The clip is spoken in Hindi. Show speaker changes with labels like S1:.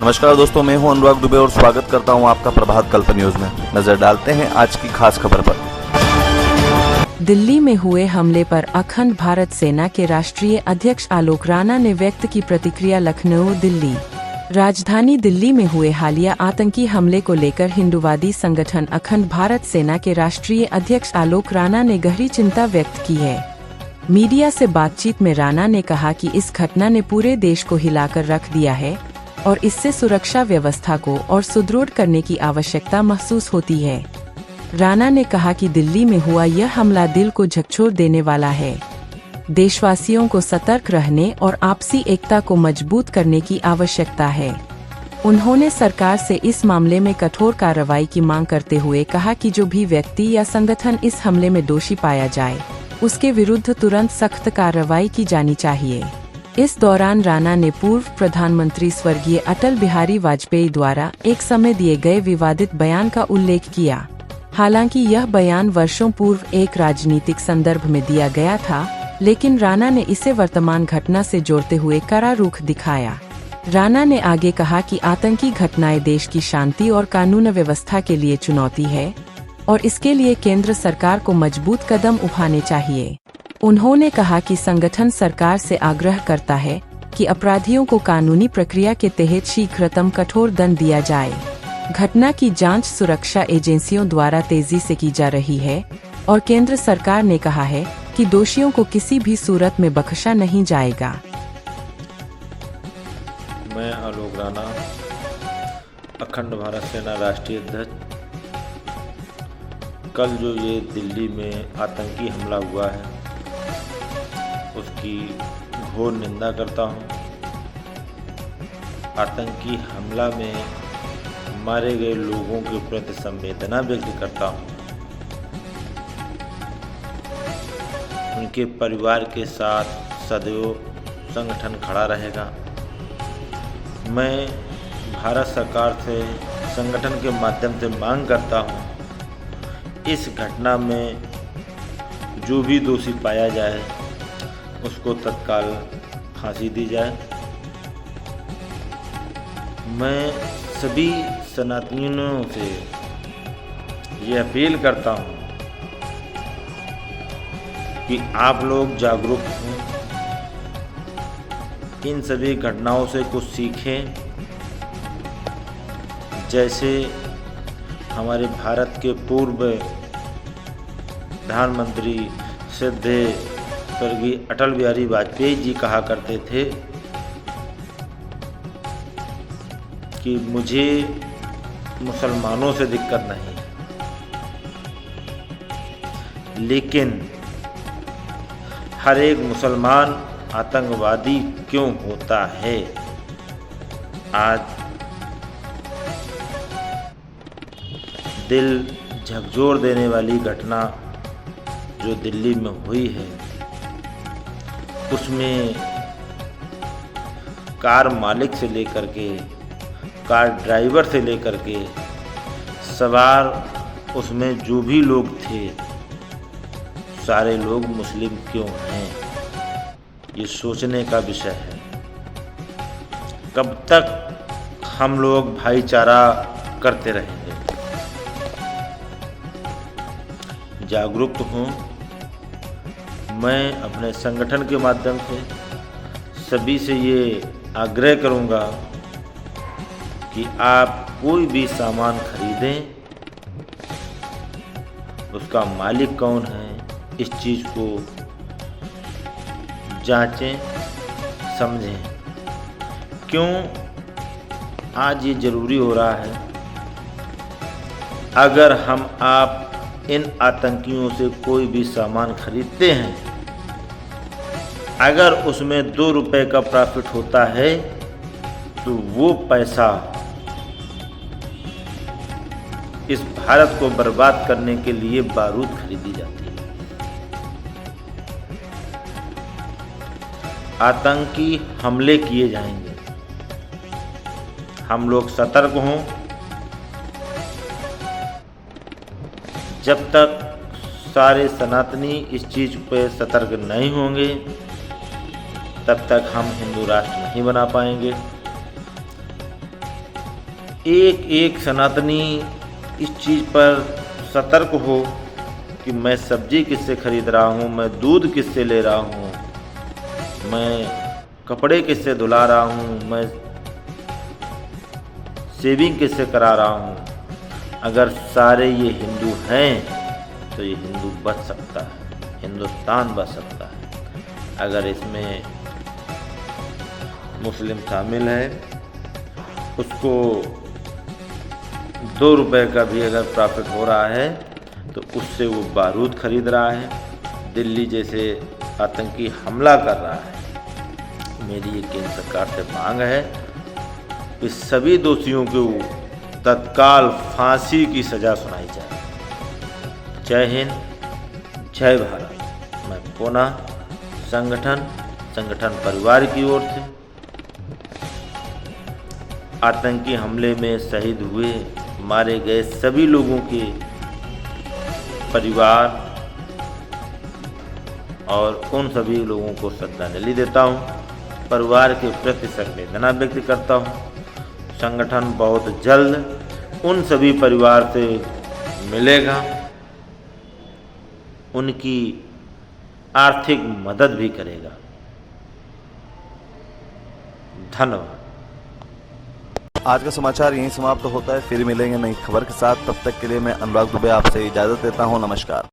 S1: नमस्कार दोस्तों, मैं हूं अनुराग दुबे और स्वागत करता हूं आपका प्रभात कल्प न्यूज में। नजर डालते हैं आज की खास खबर पर।
S2: दिल्ली में हुए हमले पर अखंड भारत सेना के राष्ट्रीय अध्यक्ष आलोक राणा ने व्यक्त की प्रतिक्रिया। लखनऊ, दिल्ली। राजधानी दिल्ली में हुए हालिया आतंकी हमले को लेकर हिंदूवादी संगठन अखंड भारत सेना के राष्ट्रीय अध्यक्ष आलोक राणा ने गहरी चिंता व्यक्त की है। मीडिया से बातचीत में राणा ने कहा कि इस घटना ने पूरे देश को हिलाकर रख दिया है और इससे सुरक्षा व्यवस्था को और सुदृढ़ करने की आवश्यकता महसूस होती है। राणा ने कहा कि दिल्ली में हुआ यह हमला दिल को झकझोर देने वाला है। देशवासियों को सतर्क रहने और आपसी एकता को मजबूत करने की आवश्यकता है। उन्होंने सरकार से इस मामले में कठोर कार्रवाई की मांग करते हुए कहा कि जो भी व्यक्ति या संगठन इस हमले में दोषी पाया जाए, उसके विरुद्ध तुरंत सख्त कार्रवाई की जानी चाहिए। इस दौरान राणा ने पूर्व प्रधानमंत्री स्वर्गीय अटल बिहारी वाजपेयी द्वारा एक समय दिए गए विवादित बयान का उल्लेख किया। हालांकि यह बयान वर्षों पूर्व एक राजनीतिक संदर्भ में दिया गया था, लेकिन राणा ने इसे वर्तमान घटना से जोड़ते हुए कड़ा रुख दिखाया। राणा ने आगे कहा कि आतंकी घटनाएं देश की शांति और कानून व्यवस्था के लिए चुनौती है और इसके लिए केंद्र सरकार को मजबूत कदम उठाने चाहिए। उन्होंने कहा कि संगठन सरकार से आग्रह करता है कि अपराधियों को कानूनी प्रक्रिया के तहत शीघ्रतम कठोर दंड दिया जाए। घटना की जांच सुरक्षा एजेंसियों द्वारा तेजी से की जा रही है और केंद्र सरकार ने कहा है कि दोषियों को किसी भी सूरत में बख्शा नहीं जाएगा।
S3: मैं आलोक राणा, अखंड भारत सेना राष्ट्रीय अध्यक्ष, कल जो ये दिल्ली में आतंकी हमला हुआ है उसकी घोर निंदा करता हूँ। आतंकी हमला में मारे गए लोगों के प्रति संवेदना व्यक्त करता हूँ। उनके परिवार के साथ सदैव संगठन खड़ा रहेगा। मैं भारत सरकार से संगठन के माध्यम से मांग करता हूँ, इस घटना में जो भी दोषी पाया जाए उसको तत्काल फांसी दी जाए। मैं सभी सनातनियों से ये अपील करता हूँ कि आप लोग जागरूक हों, इन सभी घटनाओं से कुछ सीखें। जैसे हमारे भारत के पूर्व प्रधानमंत्री श्रद्धेय स्वर्गीय अटल बिहारी वाजपेयी जी कहा करते थे कि मुझे मुसलमानों से दिक्कत नहीं, लेकिन हर एक मुसलमान आतंकवादी क्यों होता है। आज दिल झकझोर देने वाली घटना जो दिल्ली में हुई है, उसमें कार मालिक से लेकर के कार ड्राइवर से लेकर के सवार उसमें जो भी लोग थे, सारे लोग मुस्लिम क्यों हैं, ये सोचने का विषय है। कब तक हम लोग भाईचारा करते रहेंगे। जागरूक हों। मैं अपने संगठन के माध्यम से सभी से ये आग्रह करूँगा कि आप कोई भी सामान खरीदें, उसका मालिक कौन है, इस चीज़ को जांचें, समझें। क्यों आज ये ज़रूरी हो रहा है। अगर हम आप इन आतंकियों से कोई भी सामान खरीदते हैं, अगर उसमें 2 रुपए का प्रॉफिट होता है तो वो पैसा इस भारत को बर्बाद करने के लिए बारूद खरीदी जाती है। आतंकी हमले किए जाएंगे, हम लोग सतर्क हों। जब तक सारे सनातनी इस चीज़ पे सतर्क नहीं होंगे, तब तक हम हिंदू राष्ट्र नहीं बना पाएंगे। एक एक सनातनी इस चीज़ पर सतर्क हो कि मैं सब्जी किससे खरीद रहा हूँ, मैं दूध किससे ले रहा हूँ, मैं कपड़े किससे धुला रहा हूँ, मैं सेविंग किससे करा रहा हूँ। अगर सारे ये हिंदू हैं तो ये हिंदू बच सकता है, हिंदुस्तान बच सकता है। अगर इसमें मुस्लिम शामिल है, उसको 2 रुपए का भी अगर प्रॉफिट हो रहा है तो उससे वो बारूद खरीद रहा है, दिल्ली जैसे आतंकी हमला कर रहा है। मेरी ये केंद्र सरकार से मांग है कि सभी दोषियों को तत्काल फांसी की सज़ा सुनाई जाए। जय हिंद, जय भारत। मैं पुनः संगठन परिवार की ओर से आतंकी हमले में शहीद हुए मारे गए सभी लोगों के परिवार और उन सभी लोगों को श्रद्धांजलि देता हूँ, परिवार के प्रति संवेदना व्यक्त करता हूँ। संगठन बहुत जल्द उन सभी परिवार से मिलेगा, उनकी आर्थिक मदद भी करेगा। धन्यवाद।
S1: आज का समाचार यहीं समाप्त होता है। फिर मिलेंगे नई खबर के साथ। तब तक के लिए मैं अनुराग दुबे आपसे इजाजत देता हूँ। नमस्कार।